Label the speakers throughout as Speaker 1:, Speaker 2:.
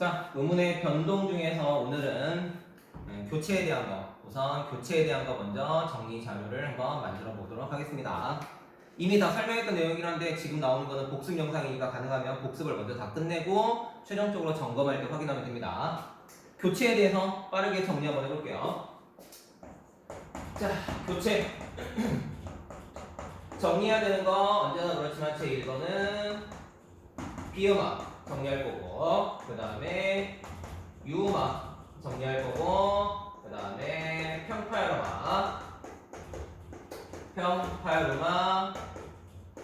Speaker 1: 자, 의문의 변동 중에서 오늘은 교체에 대한 거, 우선 교체에 대한 거 먼저 정리 자료를 한번 만들어 보도록 하겠습니다. 이미 다 설명했던 내용이긴 한데 지금 나오는 거는 복습 영상이니까 가능하면 복습을 먼저 다 끝내고 최종적으로 점검할 때 확인하면 됩니다. 교체에 대해서 빠르게 정리 한번 해볼게요. 자, 교체. 정리해야 되는 거 언제나 그렇지만 제 1번은 비음악 정리할 거고, 그 다음에 유음악 정리할 거고, 그 다음에 평파열음악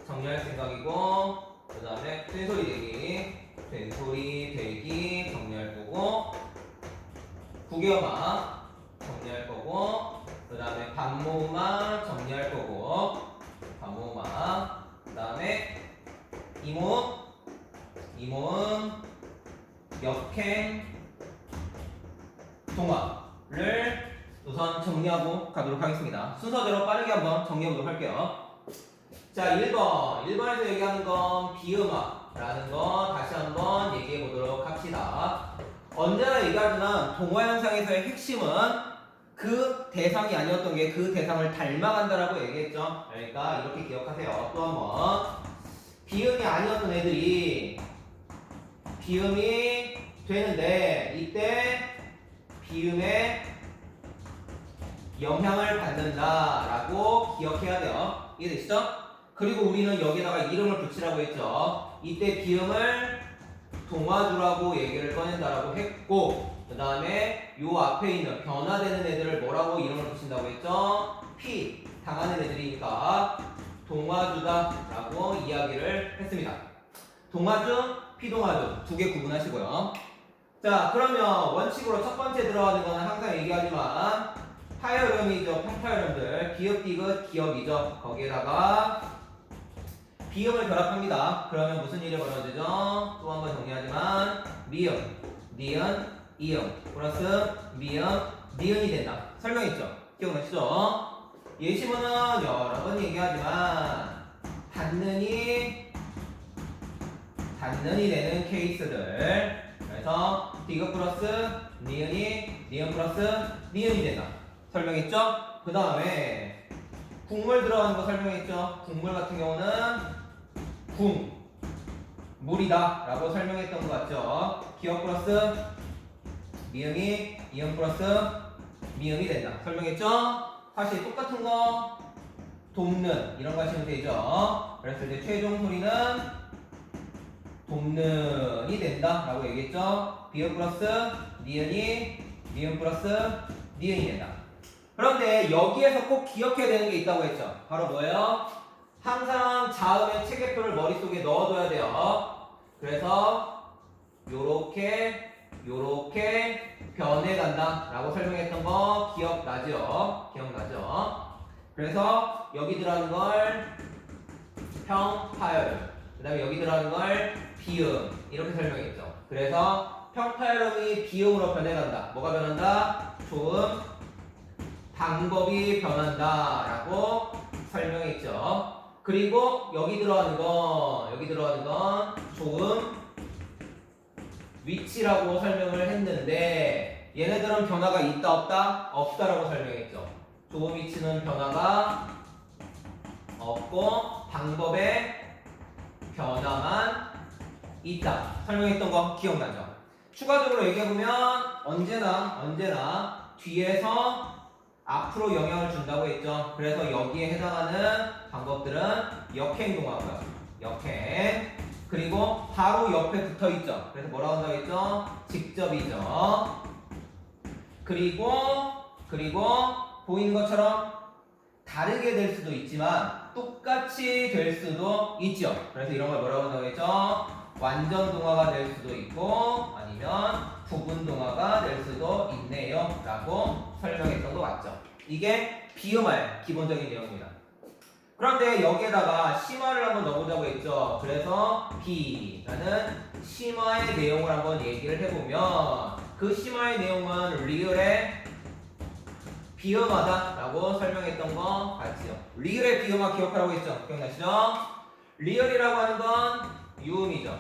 Speaker 1: 정리할 생각이고, 그 다음에 된소리 대기 정리할 거고, 구개음악 정리할 거고, 그 다음에 반모음악 정리할 거고, 그 다음에 이모음, 역행, 동화를 우선 정리하고 가도록 하겠습니다. 순서대로 빠르게 한번 정리해보도록 할게요. 자, 1번에서 얘기하는 건 비음악라는 거 다시 한번 얘기해보도록 합시다. 언제나 얘기하지만 동화현상에서의 핵심은 그 대상이 아니었던 게 그 대상을 닮아간다라고 얘기했죠. 그러니까 이렇게 기억하세요. 또 한번 비음이 아니었던 애들이 비음이 되는데 이때 비음에 영향을 받는다라고 기억해야 돼요. 이해되시죠? 그리고 우리는 여기다가 이름을 붙이라고 했죠. 이때 비음을 동화주라고 얘기를 꺼낸다라고 했고, 그 다음에 요 앞에 있는 변화되는 애들을 뭐라고 이름을 붙인다고 했죠? 피 당하는 애들이니까 동화주다라고 이야기를 했습니다. 동화주, 피동화주 두 개 구분하시고요. 자, 그러면 원칙으로 첫 번째 들어가는 거는 항상 얘기하지만 파열음이죠. 평파열음들 기역, 디귿, 기역이죠. 거기에다가 비음을 결합합니다. 그러면 무슨 일이 벌어지죠? 또 한번 정리하지만 미음, 니은, 이음 플러스 미음, 니은이 된다. 설명했죠? 기억나시죠? 예시문은 여러 번 얘기하지만 닿는이 되는 케이스들. 그래서 디귿 플러스 니은이, 니은 플러스 니은이 된다. 설명했죠? 그 다음에 국물 들어가는 거 설명했죠? 국물 같은 경우는 물이다 라고 설명했던 것 같죠? 기역 플러스 미음이, 이음 플러스 미음이 된다. 설명했죠? 다시 똑같은 거 돕는 이런 거 하시면 되죠? 그래서 이제 최종 소리는 돕는이 된다 라고 얘기했죠? 비음 플러스 니은이, 니은 플러스 니은이 된다. 그런데 여기에서 꼭 기억해야 되는 게 있다고 했죠? 바로 뭐예요? 항상 자음의 체계표를 머릿속에 넣어둬야 돼요. 그래서 요렇게 변해간다 라고 설명했던 거 기억나죠? 그래서 여기 들어가는 걸 평파열, 그 다음에 여기 들어가는 걸 비음 이렇게 설명했죠. 그래서 평파열음이 비음으로 변해간다. 뭐가 변한다? 조음, 방법이 변한다 라고 설명했죠. 그리고 여기 들어가는 건 조음, 위치라고 설명을 했는데 얘네들은 변화가 있다 없다? 없다라고 설명했죠. 조음 위치는 변화가 없고 방법의 변화만 있다. 설명했던 거 기억나죠? 추가적으로 얘기해보면 언제나 뒤에서 앞으로 영향을 준다고 했죠. 그래서 여기에 해당하는 방법들은 역행동화고요. 역행. 그리고 바로 옆에 붙어있죠. 그래서 뭐라고 한다고 했죠? 직접이죠. 그리고 보이는 것처럼 다르게 될 수도 있지만 똑같이 될 수도 있죠. 그래서 이런 걸 뭐라고 한다고 했죠? 완전 동화가 될 수도 있고 아니면 부분 동화가 될 수도 있네요 라고 설명했던 거 맞죠? 이게 비음할 기본적인 내용입니다. 그런데 여기에다가 심화를 한번 넣어보자고 했죠. 그래서 B라는 심화의 내용을 한번 얘기를 해보면 그 심화의 내용은 리을의 비음하다 라고 설명했던 거 같죠? 리을의 비음하 기억하라고 했죠? 기억나시죠? 리을이라고 하는 건 유음이죠.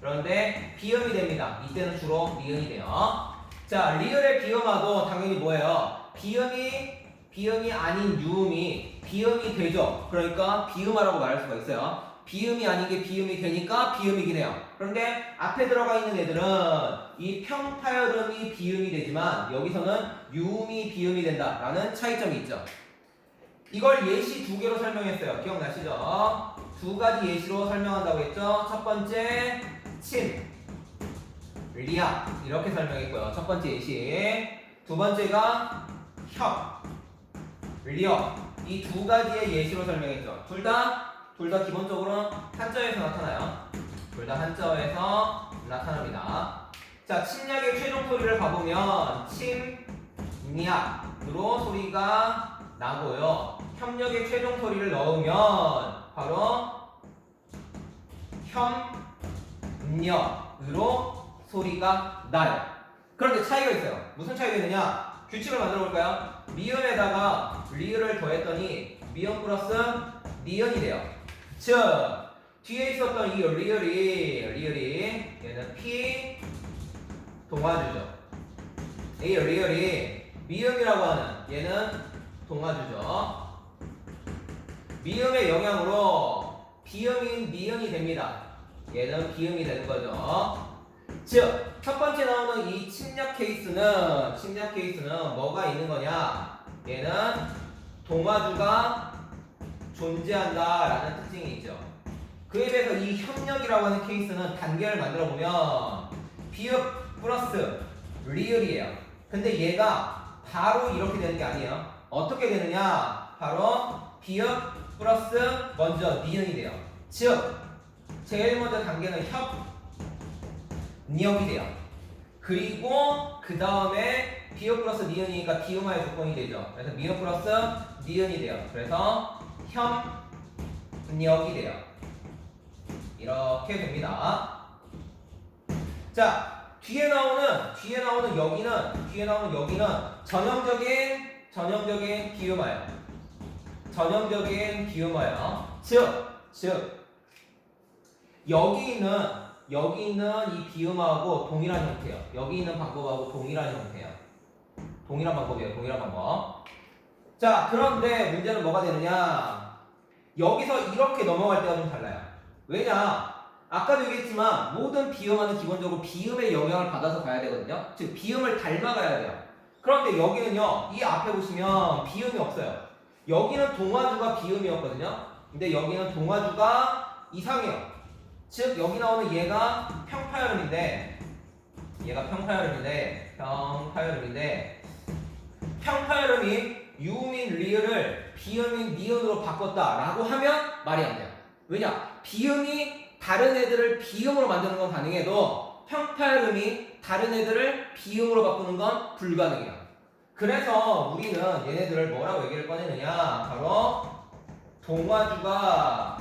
Speaker 1: 그런데 비음이 됩니다. 이때는 주로 니은이 돼요. 자, 리을의 비음화도 당연히 뭐예요? 비음이 아닌 유음이 비음이 되죠. 그러니까 비음화라고 말할 수가 있어요. 비음이 아닌 게 비음이 되니까 비음이긴 해요. 그런데 앞에 들어가 있는 애들은 이 평파열음이 비음이 되지만 여기서는 유음이 비음이 된다라는 차이점이 있죠. 이걸 예시 두 개로 설명했어요. 기억나시죠? 두 가지 예시로 설명한다고 했죠. 첫 번째 침, 리아 이렇게 설명했고요. 첫 번째 예시. 두 번째가 협, 리어 이 두 가지의 예시로 설명했죠. 둘 다 기본적으로 한자어에서 나타나요. 둘 다 한자어에서 나타납니다. 자, 침략의 최종 소리를 봐보면 침, 니악으로 소리가 나고요. 협력의 최종 소리를 넣으면 바로 협력으로 소리가 나요. 그런데 차이가 있어요. 무슨 차이가 있느냐? 규칙을 만들어 볼까요? 미음에다가 리을을 더했더니 미음 플러스 니은이 돼요. 즉 뒤에 있었던 이 리을이 얘는 P 동화주죠. 이 리을이 미음이라고 하는 얘는 동화주죠. 미음의 영향으로 비음인 니은이 됩니다. 얘는 비음이 되는 거죠. 즉, 첫 번째 나오는 이 침략 케이스는 뭐가 있는 거냐? 얘는 동화주가 존재한다라는 특징이 있죠. 그에 비해서 이 협력이라고 하는 케이스는 단계를 만들어 보면 비읍 플러스 리을이에요. 근데 얘가 바로 이렇게 되는 게 아니에요. 어떻게 되느냐? 바로 비읍 플러스 먼저 니은이 돼요. 즉, 제일 먼저 단계는 협력이 돼요. 그리고 그 다음에 비읍 플러스 니은이니까 비음화의 조건이 되죠. 그래서 미음 플러스 니은이 돼요. 그래서 협력이 돼요. 이렇게 됩니다. 자, 뒤에 나오는 여기는 전형적인 비음화예요. 전형적인 비음화예요. 즉 여기 있는 이 비음하고 동일한 형태예요. 여기 있는 방법하고 동일한 형태예요. 동일한 방법. 자, 그런데 문제는 뭐가 되느냐? 여기서 이렇게 넘어갈 때가 좀 달라요. 왜냐? 아까도 얘기했지만 모든 비음화는 기본적으로 비음의 영향을 받아서 가야 되거든요. 즉 비음을 닮아가야 돼요. 그런데 여기는요, 이 앞에 보시면 비음이 없어요. 여기는 동화주가 비음이었거든요. 근데 여기는 동화주가 이상해요. 즉 여기 나오는 얘가 평파열음인데 평파열음이 유음인 리을을 비음인 니은으로 바꿨다라고 하면 말이 안 돼요. 왜냐? 비음이 다른 애들을 비음으로 만드는 건 가능해도 평파열음이 다른 애들을 비음으로 바꾸는 건 불가능해요. 그래서 우리는 얘네들을 뭐라고 얘기를 꺼내느냐? 바로 동화주가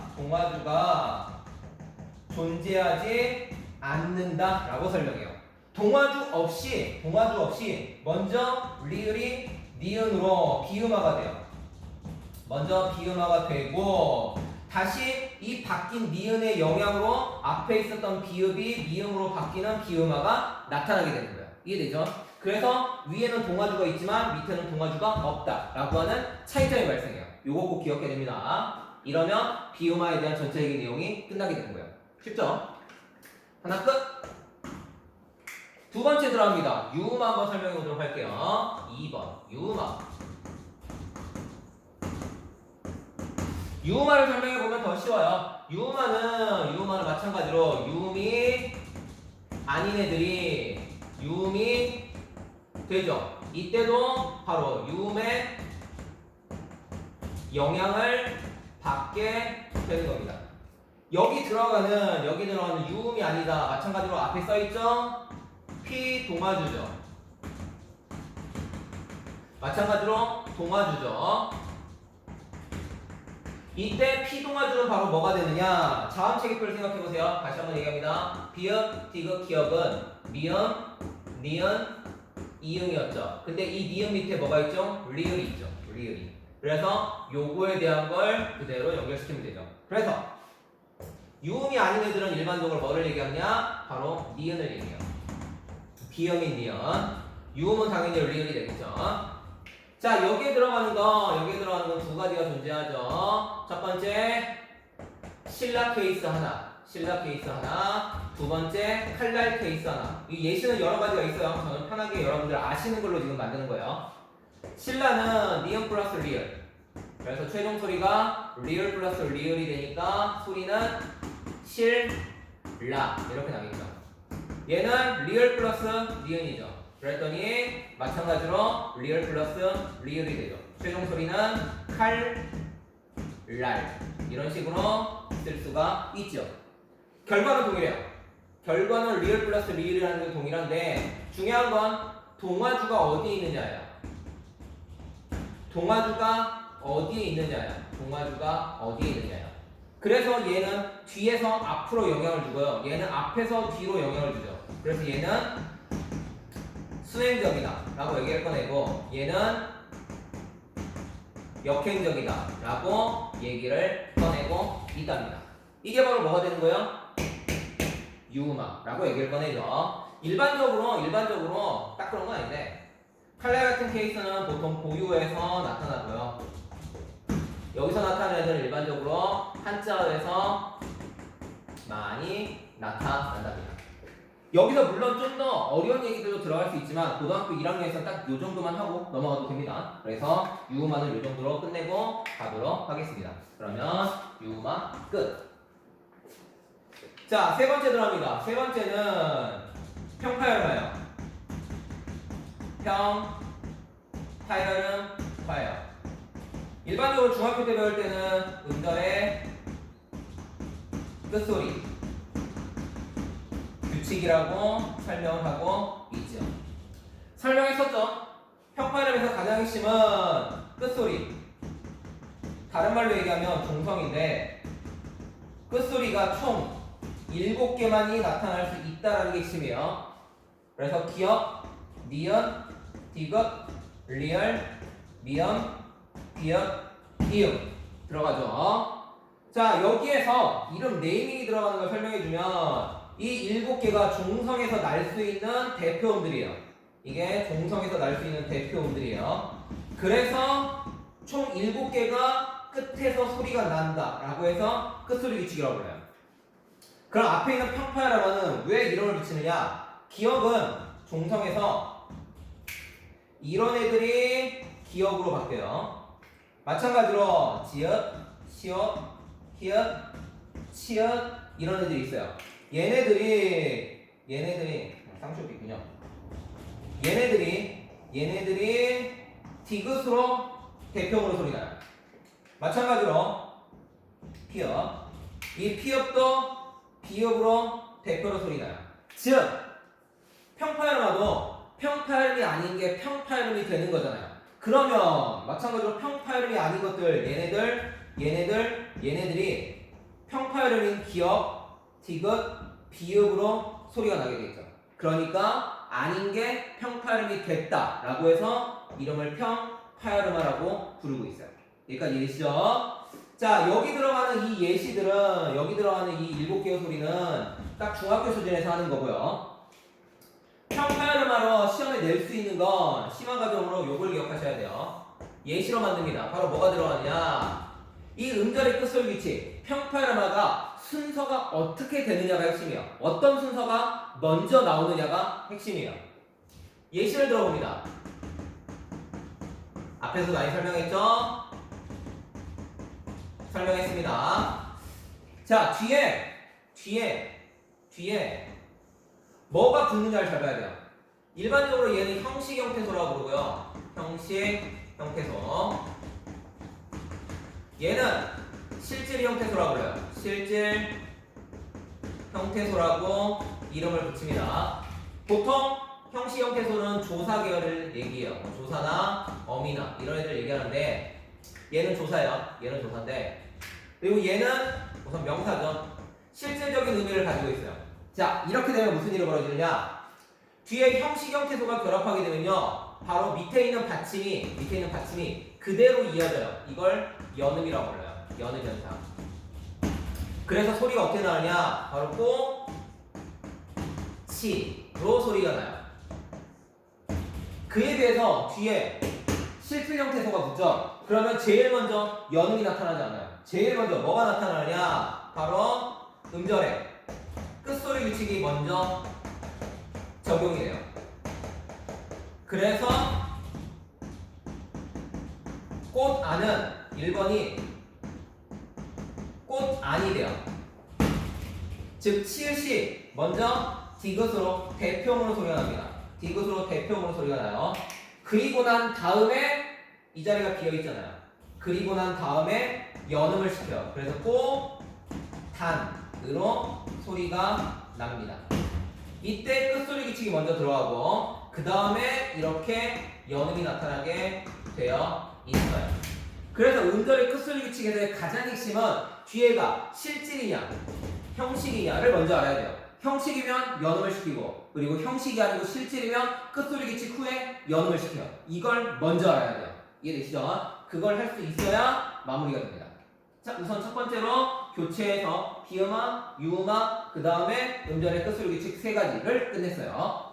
Speaker 1: 존재하지 않는다라고 설명해요. 동화주 없이 먼저 리을이 니은으로 비음화가 돼요. 먼저 비음화가 되고 다시 이 바뀐 니은의 영향으로 앞에 있었던 비읍이 미음으로 바뀌는 비음화가 나타나게 되는 거예요. 이해되죠? 그래서 위에는 동화주가 있지만 밑에는 동화주가 없다라고 하는 차이점이 발생해요. 요거 꼭 기억해야 됩니다. 이러면 비음화에 대한 전체적인 내용이 끝나게 되는 거예요. 쉽죠? 하나 끝. 두 번째 들어갑니다. 유음화 한번 설명해 보도록 할게요. 2번 유음화를 설명해 보면 더 쉬워요. 유음화는 마찬가지로 유음이 아닌 애들이 유음이 되죠. 이때도 바로 유음의 영향을 받게 되는 겁니다. 여기 들어가는 유음이 아니다. 마찬가지로 앞에 써있죠? P 동화주죠. 마찬가지로 동화주죠. 이때 P 동화주는 바로 뭐가 되느냐? 자음체계표를 생각해보세요. 다시 한번 얘기합니다. 비읍, 디귿, 기역은 미음, 니은, 이응이었죠. 근데 이 니은 밑에 뭐가 있죠? 리을이 있죠. 리을이. 그래서 요거에 대한 걸 그대로 연결시키면 되죠. 그래서 유음이 아닌 애들은 일반적으로 뭐를 얘기하냐? 바로 니은을 얘기해요. 비음인 니은. 유음은 당연히 리을이 되겠죠. 자, 여기에 들어가는 건 두 가지가 존재하죠. 첫 번째, 신라 케이스 하나. 두 번째, 칼날 케이스 하나. 이 예시는 여러 가지가 있어요. 저는 편하게 여러분들 아시는 걸로 지금 만드는 거예요. 신라는 니은 플러스 리을. 그래서 최종 소리가 리을 플러스 리을이 되니까 소리는 실라 이렇게 나겠죠. 얘는 리을 플러스 니은이죠. 그랬더니 마찬가지로 리을 플러스 리을이 되죠. 최종 소리는 칼, 랄 이런 식으로 쓸 수가 있죠. 결과는 동일해요. 결과는 리을 플러스 리을이라는 게 동일한데 중요한 건 동화주가 어디에 있느냐예요. 동화주가 어디에 있느냐예요. 그래서 얘는 뒤에서 앞으로 영향을 주고요. 얘는 앞에서 뒤로 영향을 주죠. 그래서 얘는 수행적이다 라고 얘기를 꺼내고 얘는 역행적이다 라고 얘기를 꺼내고 있답니다. 이게 바로 뭐가 되는 거예요? 유음화 라고 얘기를 꺼내죠. 일반적으로 딱 그런 건 아닌데 칼날 같은 케이스는 보통 고유에서 나타나고요. 여기서 나타나는 애들은 일반적으로 한자어에서 많이 나타난답니다. 여기서 물론 좀 더 어려운 얘기들도 들어갈 수 있지만 고등학교 1학년에서 딱 요 정도만 하고 넘어가도 됩니다. 그래서 유음화는 요 정도로 끝내고 가도록 하겠습니다. 그러면 유음화 끝. 자, 세 번째 들어갑니다. 세 번째는 평파열음화예요. 평파열음 화예요. 일반적으로 중학교 때 배울 때는 음절의 끝소리 규칙이라고 설명을 하고 있죠. 설명했었죠. 평파열음에서 가장 핵심은 끝소리. 다른 말로 얘기하면 종성인데 끝소리가 총 7개만이 나타날 수 있다는 게 핵심이에요. 그래서 기역, 니은, 디귿, 리을, 미음, 비읍, 이음 들어가죠. 자, 여기에서 이름 네이밍이 들어가는 걸 설명해주면 이 7개가 종성에서 날 수 있는 대표음들이에요. 이게 종성에서 날 수 있는 대표음들이에요. 그래서 총 7개가 끝에서 소리가 난다 라고 해서 끝소리 규칙이라고 불러요. 그럼 앞에 있는 평파열음화는 왜 이름을 붙이느냐? 기역은 종성에서 이런 애들이 기역으로 바뀌어요. 마찬가지로 지읒, 시옷, 히읗, 치읓 이런 애들이 있어요. 얘네들이 쌍쇼도 있군요. 얘네들이 디귿으로 대표음으로 소리 나요. 마찬가지로 피읍, 이 피읍도 비읍으로 대표로 소리 나요. 즉 평파열음화도 평파열음이 아닌 게 평파열음이 되는 거잖아요. 그러면 마찬가지로 평파열음이 아닌 것들 얘네들이 평파열음인 기역, 디귿, 비읍으로 소리가 나게 되겠죠. 그러니까 아닌 게 평파열음이 됐다라고 해서 이름을 평파열음화라고 부르고 있어요. 여기까지 이해되시죠? 자, 여기 들어가는 이 예시들은 여기 들어가는 이 7개의 소리는 딱 중학교 수준에서 하는 거고요. 평파열음화로 시험에 낼 수 있는 건 심화과정으로 요걸 기억하셔야 돼요. 예시로 만듭니다. 바로 뭐가 들어가느냐? 이 음절의 끝소리 규칙, 평파열음화가 순서가 어떻게 되느냐가 핵심이에요. 어떤 순서가 먼저 나오느냐가 핵심이에요. 예시를 들어봅니다. 앞에서 많이 설명했죠? 설명했습니다. 자, 뒤에 뭐가 붙느냐를 잘 봐야 돼요. 일반적으로 얘는 형식 형태소라고 부르고요. 형식 형태소. 얘는 실질 형태소라고 불러요. 실질 형태소라고 이름을 붙입니다. 보통 형식 형태소는 조사 계열을 얘기해요. 조사나 어미나 이런 애들 얘기하는데 얘는 조사예요. 얘는 조사인데 그리고 얘는 우선 명사죠. 실질적인 의미를 가지고 있어요. 자, 이렇게 되면 무슨 일이 벌어지느냐? 뒤에 형식 형태소가 결합하게 되면요, 바로 밑에 있는 받침이 그대로 이어져요. 이걸 연음이라고 불러요. 연음 현상. 그래서 소리가 어떻게 나느냐? 바로 꼬, 치로 소리가 나요. 그에 비해서 뒤에 실필 형태소가 붙죠? 그러면 제일 먼저 연음이 나타나지 않아요. 제일 먼저 뭐가 나타나느냐? 바로 음절의 끝소리 규칙이 먼저 적용이 돼요. 그래서 꽃안은 1번이 꽃안이 돼요. 즉 치읓이 먼저 디귿으로 대표음으로 소리가 납니다. 디귿으로 대표음으로 소리가 나요. 그리고 난 다음에 이 자리가 비어 있잖아요. 그리고 난 다음에 연음을 시켜요. 그래서 꼬, 단으로 소리가 납니다. 이때 끝소리 규칙이 먼저 들어가고 그 다음에 이렇게 연음이 나타나게 되어 있어요. 그래서 음절의 끝소리 규칙에서의 가장 핵심은 뒤에가 실질이냐 형식이냐를 먼저 알아야 돼요. 형식이면 연음을 시키고 그리고 형식이 아니고 실질이면 끝소리 규칙 후에 연음을 시켜요. 이걸 먼저 알아야 돼요. 이해되시죠? 그걸 할 수 있어야 마무리가 됩니다. 자, 우선 첫 번째로 교체해서 비음화, 유음화, 그 다음에 음절의 끝소리 규칙 세 가지를 끝냈어요.